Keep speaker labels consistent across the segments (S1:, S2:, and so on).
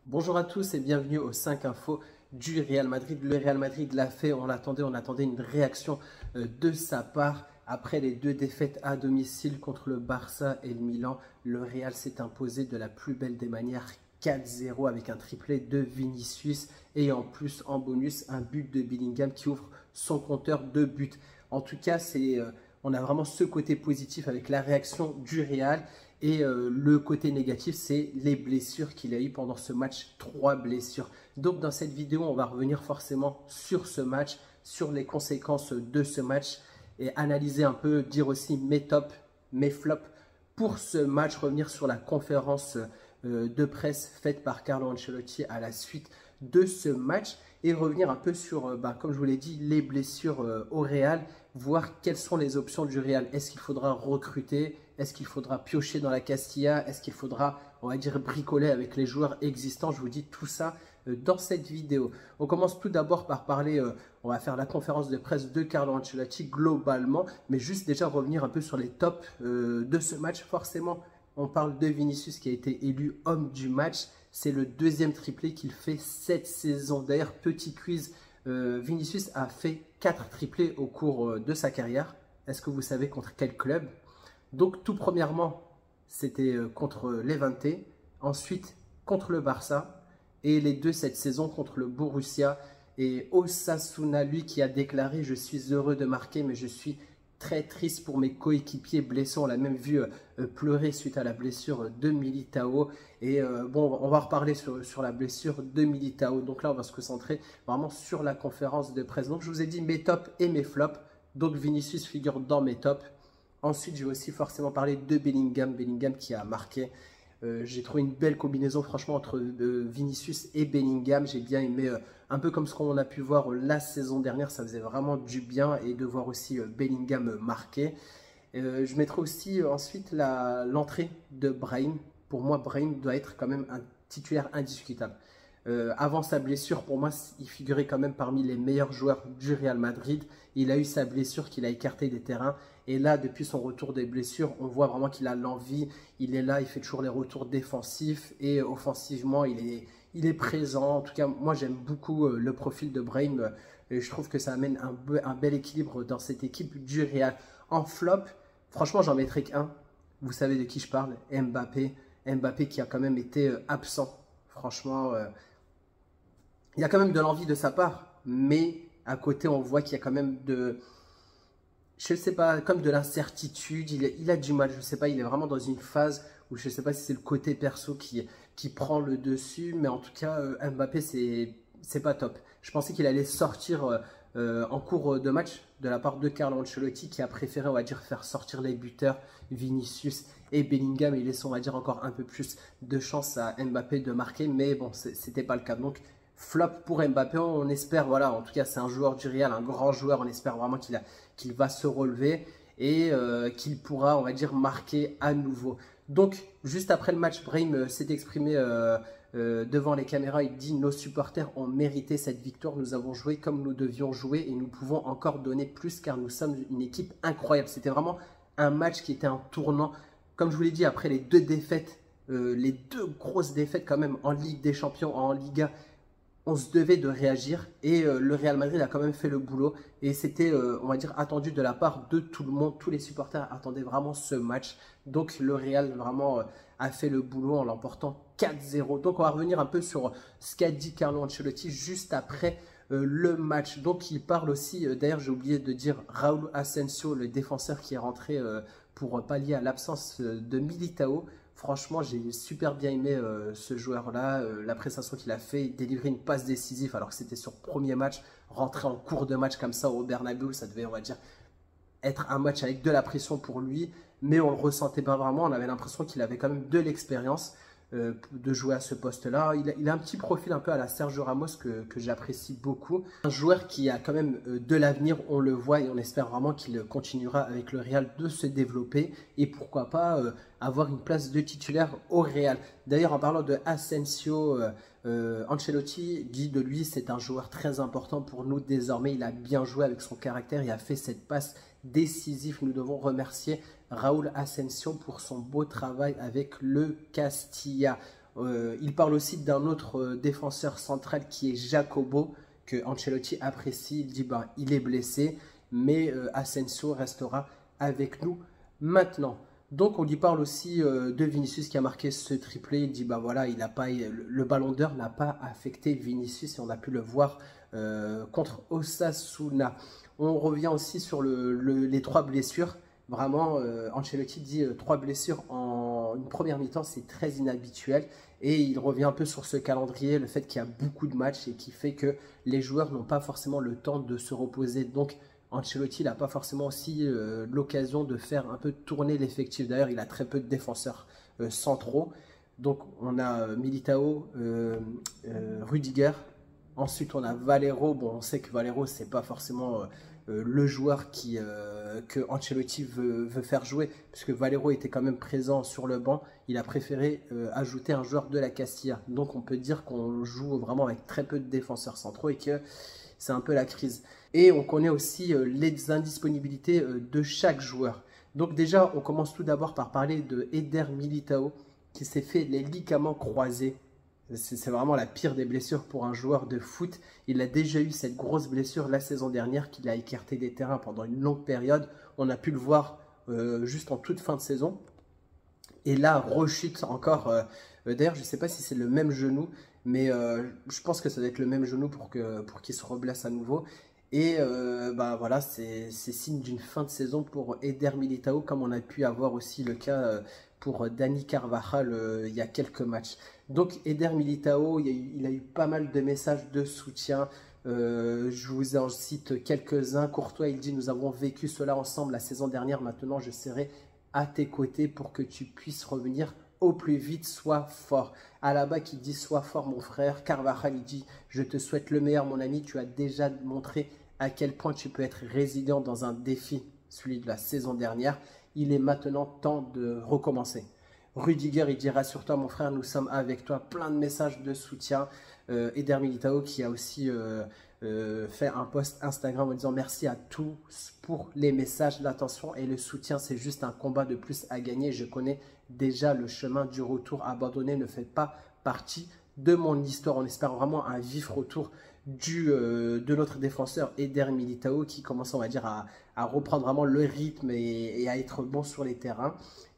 S1: Bonjour à tous et bienvenue aux 5 infos du Real Madrid. Le Real Madrid l'a fait, on attendait une réaction de sa part. Après les deux défaites à domicile contre le Barça et le Milan, le Real s'est imposé de la plus belle des manières, 4-0 avec un triplé de Vinicius et en plus en bonus un but de Bellingham qui ouvre son compteur de buts. En tout cas, on a vraiment ce côté positif avec la réaction du Real. Et le côté négatif, c'est les blessures qu'il a eu pendant ce match, 3 blessures. Donc dans cette vidéo, on va revenir forcément sur ce match, sur les conséquences de ce match et analyser un peu, dire aussi mes tops, mes flops pour ce match, revenir sur la conférence de presse faite par Carlo Ancelotti à la suite de ce match et revenir un peu sur, comme je vous l'ai dit, les blessures au Real, voir quelles sont les options du Real. Est-ce qu'il faudra recruter? Est-ce qu'il faudra piocher dans la Castilla? Est-ce qu'il faudra, on va dire, bricoler avec les joueurs existants? Je vous dis tout ça dans cette vidéo. On commence tout d'abord par parler, on va faire la conférence de presse de Carlo Ancelotti globalement, mais juste déjà revenir un peu sur les tops de ce match. Forcément, on parle de Vinicius qui a été élu homme du match. C'est le deuxième triplé qu'il fait cette saison. D'ailleurs, petit quiz, Vinicius a fait 4 triplés au cours de sa carrière. Est-ce que vous savez contre quel club? Donc tout premièrement, c'était contre Levante, ensuite contre le Barça et les deux cette saison contre le Borussia et Osasuna, lui qui a déclaré: je suis heureux de marquer mais je suis très triste pour mes coéquipiers blessés. On l'a même vu pleurer suite à la blessure de Militao. Et bon, on va reparler sur la blessure de Militao. Donc là, on va se concentrer vraiment sur la conférence de presse. Donc je vous ai dit mes tops et mes flops. Donc Vinicius figure dans mes tops. Ensuite, je vais aussi forcément parler de Bellingham. Bellingham qui a marqué. J'ai trouvé une belle combinaison franchement entre Vinicius et Bellingham. J'ai bien aimé, un peu comme ce qu'on a pu voir la saison dernière, ça faisait vraiment du bien, et de voir aussi Bellingham marquer. Je mettrai aussi ensuite l'entrée de Brahim. Pour moi, Brahim doit être quand même un titulaire indiscutable. Avant sa blessure, pour moi, il figurait quand même parmi les meilleurs joueurs du Real Madrid. Il a eu sa blessure qu'il a écarté des terrains. Et là, depuis son retour des blessures, on voit vraiment qu'il a l'envie. Il est là, il fait toujours les retours défensifs. Et offensivement, il est présent. En tout cas, moi, j'aime beaucoup le profil de Brahim. Et je trouve que ça amène un bel équilibre dans cette équipe du Real. En flop, franchement, j'en mettrai qu'un. Vous savez de qui je parle? Mbappé. Mbappé qui a quand même été absent. Franchement, il y a quand même de l'envie de sa part, mais à côté, on voit qu'il y a quand même je ne sais pas, comme de l'incertitude. Il a du mal, je ne sais pas, il est vraiment dans une phase où je ne sais pas si c'est le côté perso qui prend le dessus, mais en tout cas, Mbappé, c'est pas top. Je pensais qu'il allait sortir en cours de match de la part de Carlo Ancelotti, qui a préféré, on va dire, faire sortir les buteurs Vinicius et Bellingham et laisser, on va dire, encore un peu plus de chance à Mbappé de marquer, mais bon, c'était pas le cas. Donc flop pour Mbappé, on espère, voilà, en tout cas c'est un joueur du Real, un grand joueur, on espère vraiment qu'il va se relever et qu'il pourra, on va dire, marquer à nouveau. Donc juste après le match, Brahim s'est exprimé devant les caméras. Il dit: nos supporters ont mérité cette victoire, nous avons joué comme nous devions jouer et nous pouvons encore donner plus car nous sommes une équipe incroyable. C'était vraiment un match qui était un tournant. Comme je vous l'ai dit, après les deux défaites, les deux grosses défaites quand même en Ligue des Champions, en Liga, on se devait de réagir et le Real Madrid a quand même fait le boulot et c'était, on va dire, attendu de la part de tout le monde. Tous les supporters attendaient vraiment ce match. Donc le Real vraiment a fait le boulot en l'emportant 4-0. Donc on va revenir un peu sur ce qu'a dit Carlo Ancelotti juste après le match. Donc il parle aussi, d'ailleurs j'ai oublié de dire, Raúl Asensio, le défenseur qui est rentré pour pallier à l'absence de Militao. Franchement, j'ai super bien aimé ce joueur-là, la prestation qu'il a fait, délivrer une passe décisive alors que c'était son premier match. Rentrer en cours de match comme ça au Bernabéu, ça devait, on va dire, être un match avec de la pression pour lui, mais on ne le ressentait pas vraiment. On avait l'impression qu'il avait quand même de l'expérience de jouer à ce poste-là. Il a un petit profil un peu à la Sergio Ramos que j'apprécie beaucoup. Un joueur qui a quand même de l'avenir, on le voit, et on espère vraiment qu'il continuera avec le Real de se développer et pourquoi pas avoir une place de titulaire au Real. D'ailleurs, en parlant de Asensio, Ancelotti dit de lui: c'est un joueur très important pour nous désormais. Il a bien joué avec son caractère et a fait cette passe décisif. Nous devons remercier Raúl Asensio pour son beau travail avec le Castilla. Il parle aussi d'un autre défenseur central qui est Jacobo, que Ancelotti apprécie. Il dit bah, il est blessé, mais Asensio restera avec nous maintenant. Donc on lui parle aussi de Vinicius qui a marqué ce triplé. Il dit bah voilà, le ballon d'or n'a pas affecté Vinicius et on a pu le voir contre Osasuna. On revient aussi sur les 3 blessures. Vraiment, Ancelotti dit 3 blessures en une première mi-temps, c'est très inhabituel. Et il revient un peu sur ce calendrier, le fait qu'il y a beaucoup de matchs et qui fait que les joueurs n'ont pas forcément le temps de se reposer. Donc Ancelotti n'a pas forcément aussi l'occasion de faire un peu tourner l'effectif. D'ailleurs, il a très peu de défenseurs centraux. Donc on a Militao, Rudiger. Ensuite, on a Valero. Bon, on sait que Valero, c'est pas forcément le joueur que Ancelotti veut faire jouer, puisque Valero était quand même présent sur le banc. Il a préféré ajouter un joueur de la Castilla. Donc, on peut dire qu'on joue vraiment avec très peu de défenseurs centraux et que c'est un peu la crise. Et on connaît aussi les indisponibilités de chaque joueur. Donc, déjà, on commence tout d'abord par parler de Eder Militao, qui s'est fait les ligaments croisés. C'est vraiment la pire des blessures pour un joueur de foot. Il a déjà eu cette grosse blessure la saison dernière qu'il a écarté des terrains pendant une longue période. On a pu le voir juste en toute fin de saison. Et là, rechute encore. D'ailleurs, je ne sais pas si c'est le même genou, mais je pense que ça doit être le même genou pour qu'il se reblesse à nouveau. Et bah, voilà, c'est signe d'une fin de saison pour Eder Militao, comme on a pu avoir aussi le cas pour Dani Carvajal il y a quelques matchs. Donc Eder Militao, il a eu pas mal de messages de soutien. Je vous en cite quelques-uns. Courtois, il dit: nous avons vécu cela ensemble la saison dernière, maintenant je serai à tes côtés pour que tu puisses revenir au plus vite, sois fort. Alaba qui dit: sois fort mon frère. Carvajal, il dit: je te souhaite le meilleur mon ami, tu as déjà montré à quel point tu peux être résilient dans un défi, celui de la saison dernière. Il est maintenant temps de recommencer. Rudiger, il dit: rassure-toi mon frère, nous sommes avec toi. Plein de messages de soutien. Eder Militao qui a aussi fait un post Instagram en disant: merci à tous pour les messages, l'attention et le soutien. C'est juste un combat de plus à gagner. Je connais déjà le chemin du retour. Abandonner ne fait pas partie de mon histoire. On espère vraiment un vif retour de notre défenseur Eder Militao qui commence, on va dire, à reprendre vraiment le rythme et à être bon sur les terrains.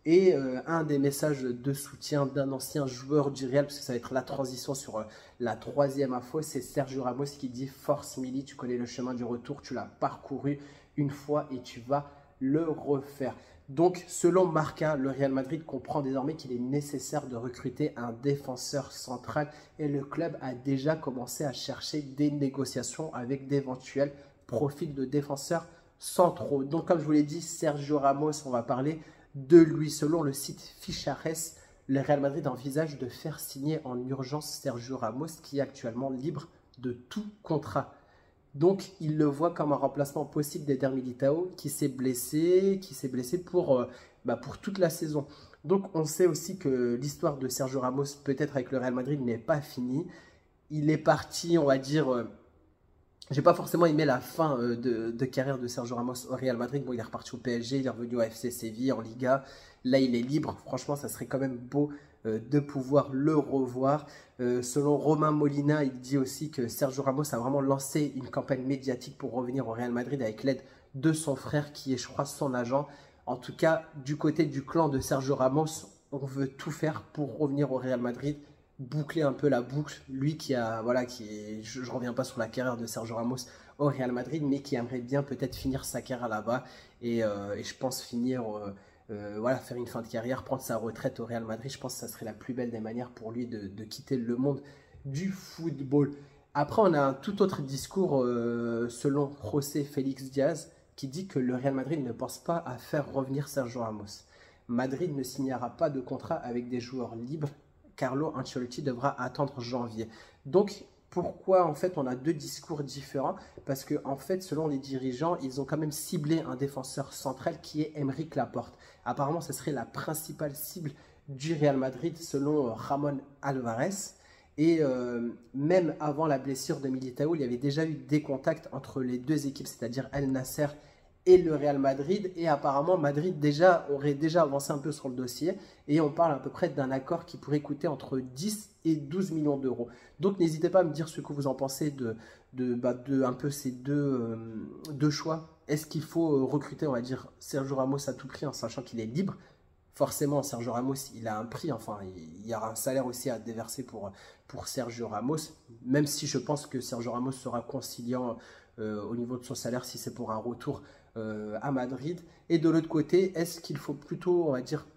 S1: Et un des messages de soutien d'un ancien joueur du Real, parce que ça va être la transition sur la 3e info, c'est Sergio Ramos qui dit: force Mili, tu connais le chemin du retour, tu l'as parcouru une fois et tu vas le refaire. Donc, selon Marca, le Real Madrid comprend désormais qu'il est nécessaire de recruter un défenseur central et le club a déjà commencé à chercher des négociations avec d'éventuels profils de défenseurs centraux. Donc, comme je vous l'ai dit, Sergio Ramos, on va parler de lui. Selon le site Fichares, le Real Madrid envisage de faire signer en urgence Sergio Ramos qui est actuellement libre de tout contrat. Donc, il le voit comme un remplacement possible d'Eder Militao qui s'est blessé pour toute la saison. Donc, on sait aussi que l'histoire de Sergio Ramos, peut-être avec le Real Madrid, n'est pas finie. Il est parti, on va dire... j'ai pas forcément aimé la fin de carrière de Sergio Ramos au Real Madrid. Bon, il est reparti au PSG, il est revenu au FC Séville, en Liga. Là, il est libre. Franchement, ça serait quand même beau de pouvoir le revoir. Selon Romain Molina, il dit aussi que Sergio Ramos a vraiment lancé une campagne médiatique pour revenir au Real Madrid avec l'aide de son frère qui est, je crois, son agent. En tout cas, du côté du clan de Sergio Ramos, on veut tout faire pour revenir au Real Madrid, boucler un peu la boucle. Lui qui a, voilà, je ne reviens pas sur la carrière de Sergio Ramos au Real Madrid, mais qui aimerait bien peut-être finir sa carrière là-bas et je pense finir... faire une fin de carrière, prendre sa retraite au Real Madrid. Je pense que ça serait la plus belle des manières pour lui de quitter le monde du football. Après, on a un tout autre discours selon José Félix Diaz qui dit que le Real Madrid ne pense pas à faire revenir Sergio Ramos. Madrid ne signera pas de contrat avec des joueurs libres. Carlo Ancelotti devra attendre janvier. Donc, pourquoi en fait on a deux discours différents? Parce que en fait, selon les dirigeants, ils ont quand même ciblé un défenseur central qui est Aymeric Laporte. Apparemment, ce serait la principale cible du Real Madrid selon Ramon Alvarez. Et même avant la blessure de Militao, il y avait déjà eu des contacts entre les deux équipes, c'est-à-dire El Nasser et le Real Madrid. Et apparemment, Madrid aurait déjà avancé un peu sur le dossier. Et on parle à peu près d'un accord qui pourrait coûter entre 10 et 12 millions d'euros. Donc n'hésitez pas à me dire ce que vous en pensez de un peu ces deux choix. Est-ce qu'il faut recruter, on va dire, Sergio Ramos à tout prix en sachant qu'il est libre? Forcément, Sergio Ramos, il a un prix, enfin, il y aura un salaire aussi à déverser pour Sergio Ramos, même si je pense que Sergio Ramos sera conciliant au niveau de son salaire si c'est pour un retour à Madrid. Et de l'autre côté, est-ce qu'il faut plutôt, on va dire,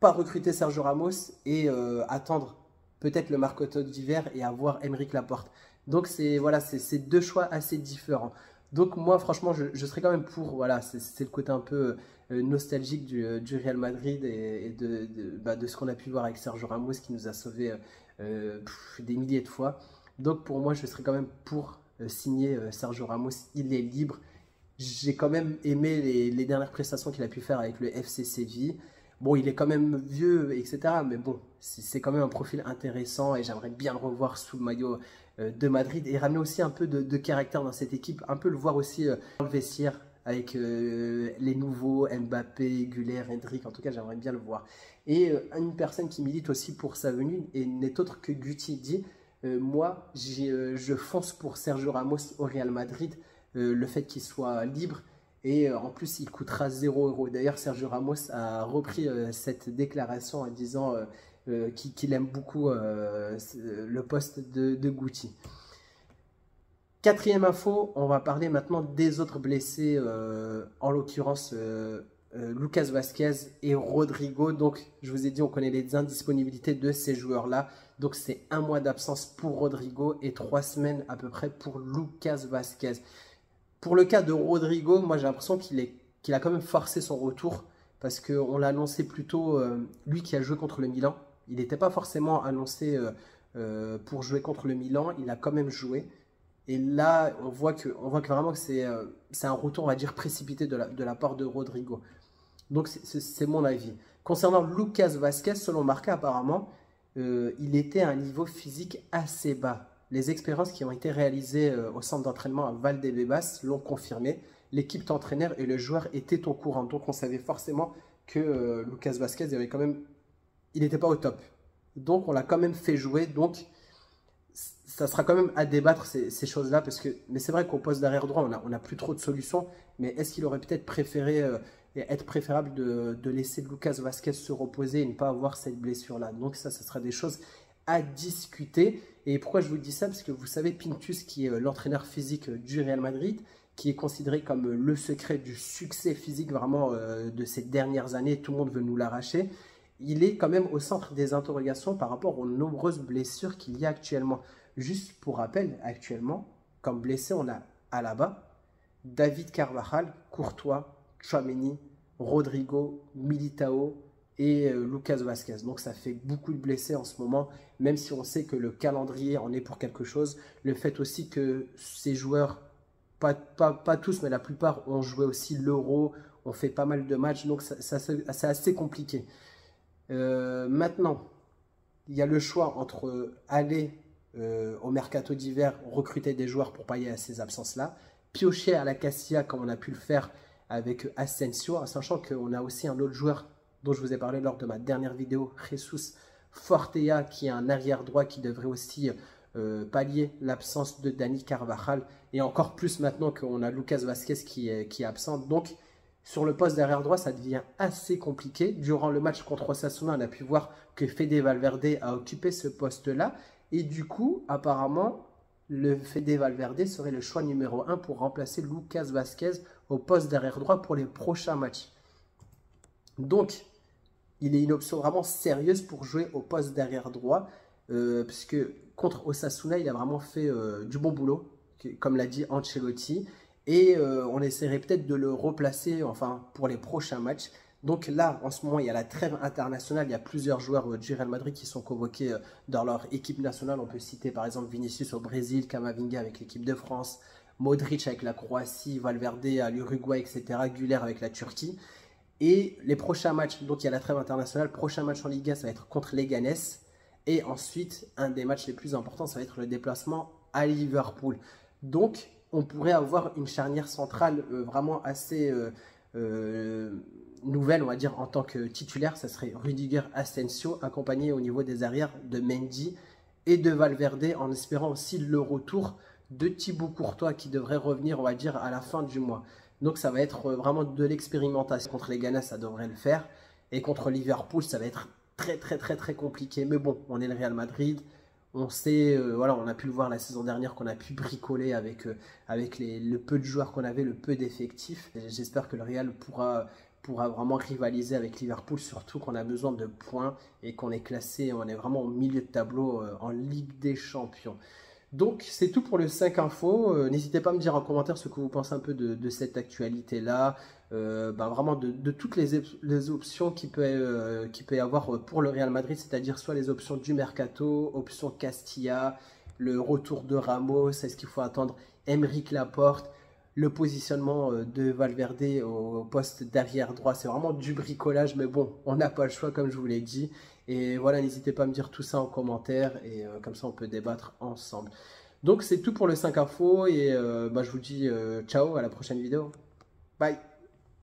S1: pas recruter Sergio Ramos et attendre peut-être le mercato d'hiver et avoir Aymeric Laporte? Donc, voilà, c'est deux choix assez différents. Donc moi, franchement, je serais quand même pour, voilà, c'est le côté un peu nostalgique du Real Madrid et de ce qu'on a pu voir avec Sergio Ramos qui nous a sauvés des milliers de fois. Donc pour moi, je serais quand même pour signer Sergio Ramos. Il est libre. J'ai quand même aimé les dernières prestations qu'il a pu faire avec le FC Séville. Bon, il est quand même vieux, etc. Mais bon, c'est quand même un profil intéressant et j'aimerais bien le revoir sous le maillot de Madrid et ramener aussi un peu de caractère dans cette équipe. Un peu le voir aussi dans le vestiaire avec les nouveaux Mbappé, Güler, Hendrick. En tout cas, j'aimerais bien le voir. Et une personne qui milite aussi pour sa venue n'est autre que Guti dit moi, je fonce pour Sergio Ramos au Real Madrid. Le fait qu'il soit libre. Et en plus, il coûtera 0 €. D'ailleurs, Sergio Ramos a repris cette déclaration en disant qu'il aime beaucoup le poste de Guti. Quatrième info, on va parler maintenant des autres blessés, en l'occurrence Lucas Vazquez et Rodrigo. Donc, je vous ai dit, on connaît les indisponibilités de ces joueurs-là. Donc, c'est 1 mois d'absence pour Rodrigo et 3 semaines à peu près pour Lucas Vazquez. Pour le cas de Rodrigo, moi j'ai l'impression qu'il a quand même forcé son retour parce qu'on l'a annoncé plutôt, lui qui a joué contre le Milan. Il n'était pas forcément annoncé pour jouer contre le Milan, il a quand même joué. Et là, on voit que vraiment que c'est un retour, on va dire, précipité de la part de Rodrigo. Donc c'est mon avis. Concernant Lucas Vazquez, selon Marca apparemment, il était à un niveau physique assez bas. Les expériences qui ont été réalisées au centre d'entraînement à Valdebebas l'ont confirmé. L'équipe d'entraîneurs et le joueur étaient au courant. Donc on savait forcément que Lucas Vazquez il n'était pas au top. Donc on l'a quand même fait jouer. Donc ça sera quand même à débattre ces choses-là. Mais c'est vrai qu'au poste d'arrière droit, on n'a plus trop de solutions. Mais est-ce qu'il aurait peut-être préféré être préférable de laisser Lucas Vazquez se reposer et ne pas avoir cette blessure-là? Donc ça sera des choses à discuter. Et pourquoi je vous dis ça? Parce que vous savez, Pintus, qui est l'entraîneur physique du Real Madrid, qui est considéré comme le secret du succès physique vraiment de ces dernières années, tout le monde veut nous l'arracher, il est quand même au centre des interrogations par rapport aux nombreuses blessures qu'il y a actuellement. Juste pour rappel, actuellement, comme blessé, on a Alaba, David Carvajal, Courtois, Tchouaméni, Rodrigo, Militao et Lucas Vazquez. Donc ça fait beaucoup de blessés en ce moment, même si on sait que le calendrier en est pour quelque chose. Le fait aussi que ces joueurs, pas tous, mais la plupart, ont joué aussi l'Euro, ont fait pas mal de matchs, donc c'est assez compliqué. Maintenant, il y a le choix entre aller au mercato d'hiver, recruter des joueurs pour pallier à ces absences-là, piocher à la Castilla comme on a pu le faire avec Asensio, en sachant qu'on a aussi un autre joueur dont je vous ai parlé lors de ma dernière vidéo, Jesus Fortea, qui est un arrière droit qui devrait aussi pallier l'absence de Dani Carvajal, et encore plus maintenant qu'on a Lucas Vazquez qui est absent. Donc sur le poste d'arrière droit, ça devient assez compliqué. Durant le match contre Osasuna, on a pu voir que Fede Valverde a occupé ce poste-là, et du coup, apparemment, le Fede Valverde serait le choix numéro 1 pour remplacer Lucas Vazquez au poste d'arrière droit pour les prochains matchs. Donc, il est une option vraiment sérieuse pour jouer au poste d'arrière droit, puisque contre Osasuna, il a vraiment fait du bon boulot, comme l'a dit Ancelotti, et on essaierait peut-être de le replacer pour les prochains matchs. Donc là, en ce moment, il y a la trêve internationale, il y a plusieurs joueurs du Real Madrid qui sont convoqués dans leur équipe nationale. On peut citer par exemple Vinicius au Brésil, Camavinga avec l'équipe de France, Modric avec la Croatie, Valverde à l'Uruguay, etc., Güler avec la Turquie. Et les prochains matchs, donc il y a la trêve internationale, prochain match en Liga, ça va être contre Leganés. Et ensuite, un des matchs les plus importants, ça va être le déplacement à Liverpool. Donc, on pourrait avoir une charnière centrale vraiment assez nouvelle, on va dire, en tant que titulaire. Ça serait Rudiger, Asensio, accompagné au niveau des arrières de Mendy et de Valverde, en espérant aussi le retour de Thibaut Courtois qui devrait revenir, on va dire, à la fin du mois. Donc ça va être vraiment de l'expérimentation. Contre les Ghana, ça devrait le faire. Et contre Liverpool, ça va être très compliqué. Mais bon, on est le Real Madrid. On sait, voilà, on a pu le voir la saison dernière qu'on a pu bricoler avec, le peu de joueurs qu'on avait, le peu d'effectifs. J'espère que le Real pourra vraiment rivaliser avec Liverpool, surtout qu'on a besoin de points et qu'on est classé, on est vraiment au milieu de tableau en Ligue des Champions. Donc c'est tout pour le 5 info. N'hésitez pas à me dire en commentaire ce que vous pensez un peu de cette actualité-là. Vraiment de toutes les options qu'il peut y avoir pour le Real Madrid, c'est-à-dire soit les options du Mercato, option Castilla, le retour de Ramos, est-ce qu'il faut attendre Aymeric Laporte, le positionnement de Valverde au poste d'arrière droit. C'est vraiment du bricolage, mais bon, on n'a pas le choix comme je vous l'ai dit. Et voilà, n'hésitez pas à me dire tout ça en commentaire et comme ça on peut débattre ensemble. Donc c'est tout pour le 5 info et je vous dis ciao, à la prochaine vidéo. Bye.